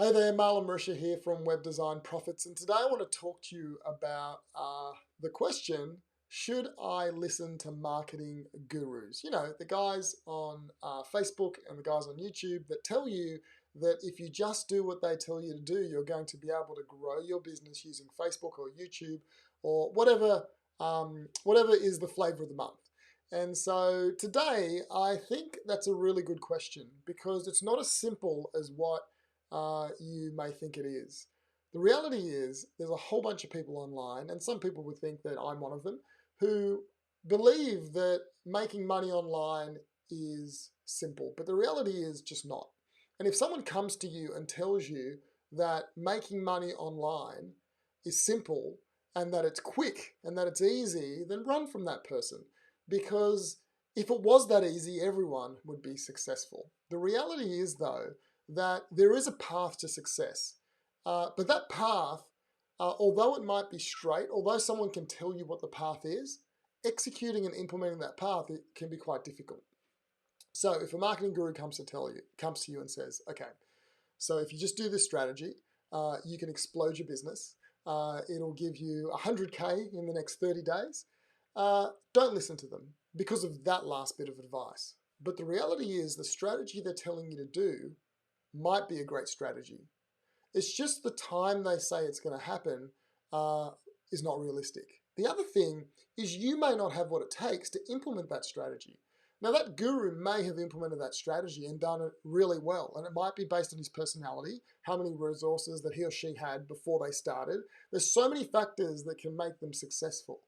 Hey there, Marlon here from Web Design Profits, and today I want to talk to you about the question, should I listen to marketing gurus? You know, the guys on Facebook and the guys on YouTube that tell you that if you just do what they tell you to do, you're going to be able to grow your business using Facebook or YouTube or whatever is the flavor of the month. And so today, I think that's a really good question because it's not as simple as what you may think it is. The reality is there's a whole bunch of people online, and some people would think that I'm one of them, who believe that making money online is simple, but the reality is just not. And if someone comes to you and tells you that making money online is simple and that it's quick and that it's easy, then run from that person. Because if it was that easy, everyone would be successful. The reality is, though, that there is a path to success. But that path, although it might be straight, although someone can tell you what the path is, executing and implementing that path, it can be quite difficult. So if a marketing guru comes to you and says, okay, so if you just do this strategy, you can explode your business. It'll give you 100K in the next 30 days. Don't listen to them because of that last bit of advice. But the reality is the strategy they're telling you to do might be a great strategy. It's just the time they say it's going to happen is not realistic. The other thing is you may not have what it takes to implement that strategy. Now that guru may have implemented that strategy and done it really well, and it might be based on his personality, how many resources that he or she had before they started. There's so many factors that can make them successful.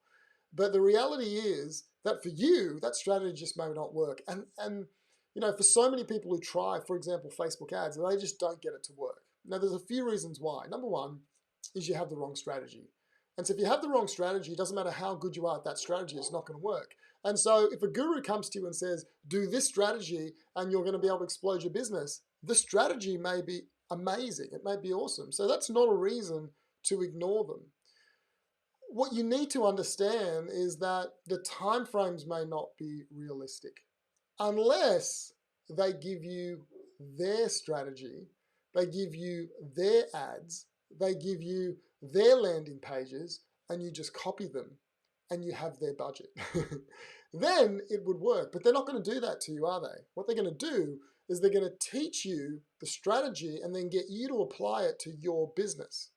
But the reality is that for you, that strategy just may not work. And you know, for so many people who try, for example, Facebook ads, they just don't get it to work. Now, there's a few reasons why. Number one is you have the wrong strategy. And so if you have the wrong strategy, it doesn't matter how good you are at that strategy, it's not going to work. And so if a guru comes to you and says, do this strategy and you're going to be able to explode your business, the strategy may be amazing. It may be awesome. So that's not a reason to ignore them. What you need to understand is that the timeframes may not be realistic unless they give you their strategy, they give you their ads, they give you their landing pages, and you just copy them and you have their budget. Then it would work. But they're not going to do that to you, are they? What they're going to do is they're going to teach you the strategy and then get you to apply it to your business.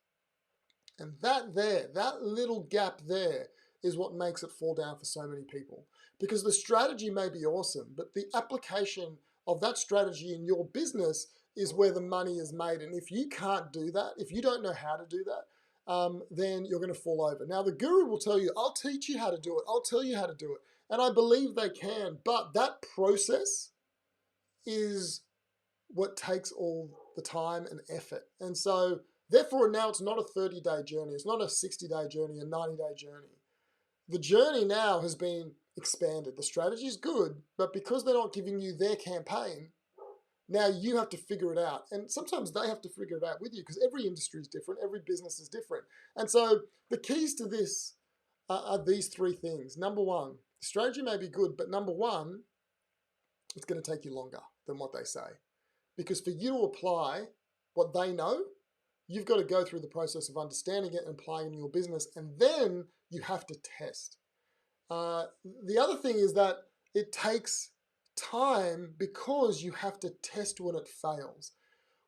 And that little gap there is what makes it fall down for so many people. Because the strategy may be awesome, but the application of that strategy in your business is where the money is made. And if you can't do that, if you don't know how to do that, then you're going to fall over. Now, the guru will tell you, I'll teach you how to do it. I'll tell you how to do it. And I believe they can. But that process is what takes all the time and effort. And so, therefore, now it's not a 30-day journey. It's not a 60-day journey, a 90-day journey. The journey now has been expanded. The strategy is good, but because they're not giving you their campaign, now you have to figure it out. And sometimes they have to figure it out with you because every industry is different. Every business is different. And so the keys to this are these three things. Number one, the strategy may be good, but number one, it's going to take you longer than what they say. Because for you to apply what they know, you've got to go through the process of understanding it and applying it in your business, and then you have to test. The other thing is that it takes time because you have to test when it fails.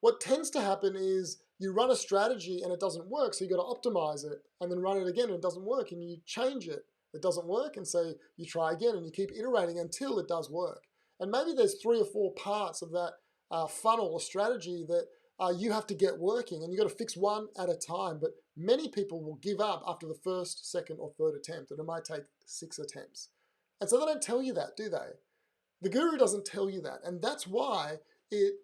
What tends to happen is you run a strategy and it doesn't work, so you've got to optimize it and then run it again and it doesn't work, and you change it. It doesn't work, and so you try again and you keep iterating until it does work. And maybe there's 3 or 4 parts of that funnel or strategy that you have to get working, and you've got to fix one at a time. But many people will give up after the first, second, or third attempt, and it might take 6 attempts. And so they don't tell you that, do they? The guru doesn't tell you that, and that's why it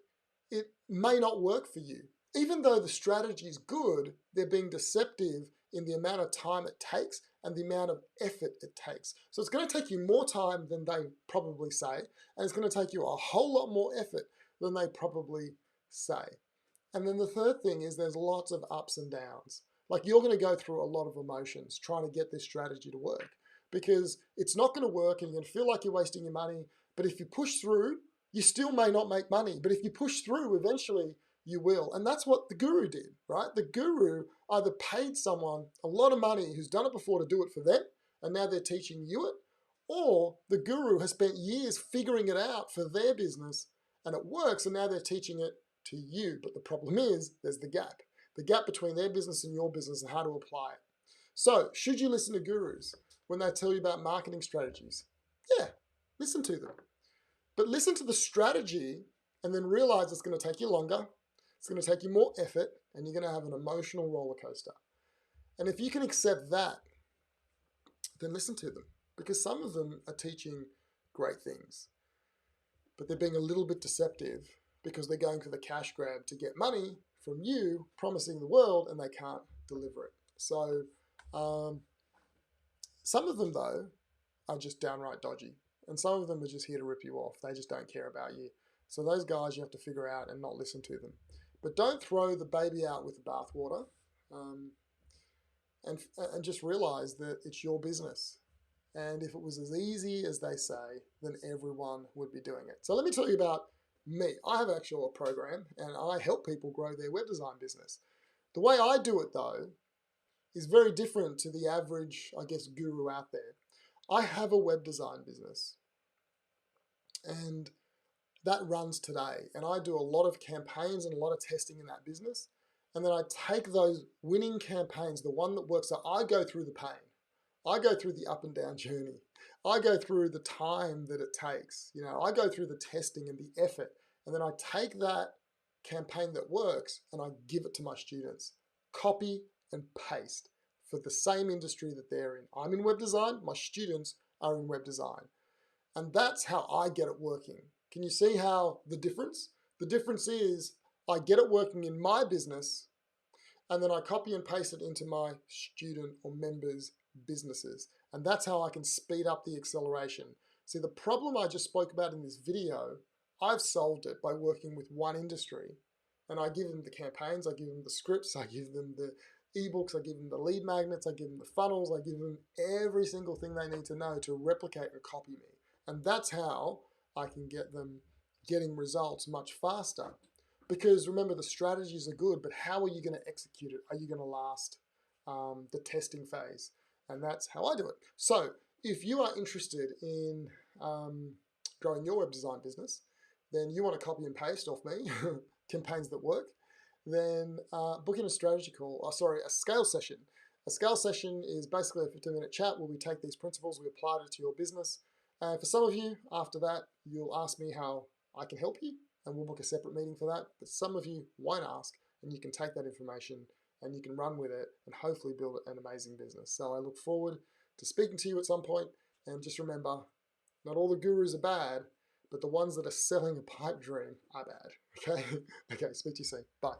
may not work for you. Even though the strategy is good, they're being deceptive in the amount of time it takes and the amount of effort it takes. So it's going to take you more time than they probably say, and it's going to take you a whole lot more effort than they probably say. And then the third thing is there's lots of ups and downs. Like, you're going to go through a lot of emotions trying to get this strategy to work, because it's not going to work and you're going to feel like you're wasting your money. But if you push through, you still may not make money. But if you push through, eventually you will. And that's what the guru did, right? The guru either paid someone a lot of money who's done it before to do it for them, and now they're teaching you it, or the guru has spent years figuring it out for their business and it works, and now they're teaching it to you. But the problem is there's the gap between their business and your business and how to apply it. So should you listen to gurus when they tell you about marketing strategies? Yeah, listen to them. But listen to the strategy and then realize it's going to take you longer, it's going to take you more effort, and you're going to have an emotional roller coaster. And if you can accept that, then listen to them, because some of them are teaching great things, but they're being a little bit deceptive because they're going for the cash grab to get money from you, promising the world, and they can't deliver it. So some of them, though, are just downright dodgy. And some of them are just here to rip you off. They just don't care about you. So those guys you have to figure out and not listen to them. But don't throw the baby out with the bathwater. And just realize that it's your business. And if it was as easy as they say, then everyone would be doing it. So let me tell you about me. I have actually a program, and I help people grow their web design business. The way I do it, though, is very different to the average, I guess, guru out there. I have a web design business, and that runs today. And I do a lot of campaigns and a lot of testing in that business. And then I take those winning campaigns, the one that works, so I go through the pain. I go through the up and down journey. I go through the time that it takes. I go through the testing and the effort. And then I take that campaign that works and I give it to my students. Copy and paste for the same industry that they're in. I'm in web design, my students are in web design. And that's how I get it working. Can you see how the difference? The difference is I get it working in my business, and then I copy and paste it into my student or members' businesses. And that's how I can speed up the acceleration. See, the problem I just spoke about in this video, I've solved it by working with one industry. And I give them the campaigns, I give them the scripts, I give them the ebooks, I give them the lead magnets, I give them the funnels, I give them every single thing they need to know to replicate and copy me. And that's how I can get them getting results much faster. Because remember, the strategies are good, but how are you going to execute it? Are you going to last the testing phase? And that's how I do it. So if you are interested in growing your web design business, then you want to copy and paste off me campaigns that work, then book in a strategy call, a scale session. A scale session is basically a 15-minute chat where we take these principles, we apply it to your business. And for some of you, after that, you'll ask me how I can help you, and we'll book a separate meeting for that. But some of you won't ask, and you can take that information and you can run with it and hopefully build an amazing business. So I look forward to speaking to you at some point, and just remember, not all the gurus are bad, but the ones that are selling a pipe dream are bad. Okay? Okay, speak to you soon. Bye.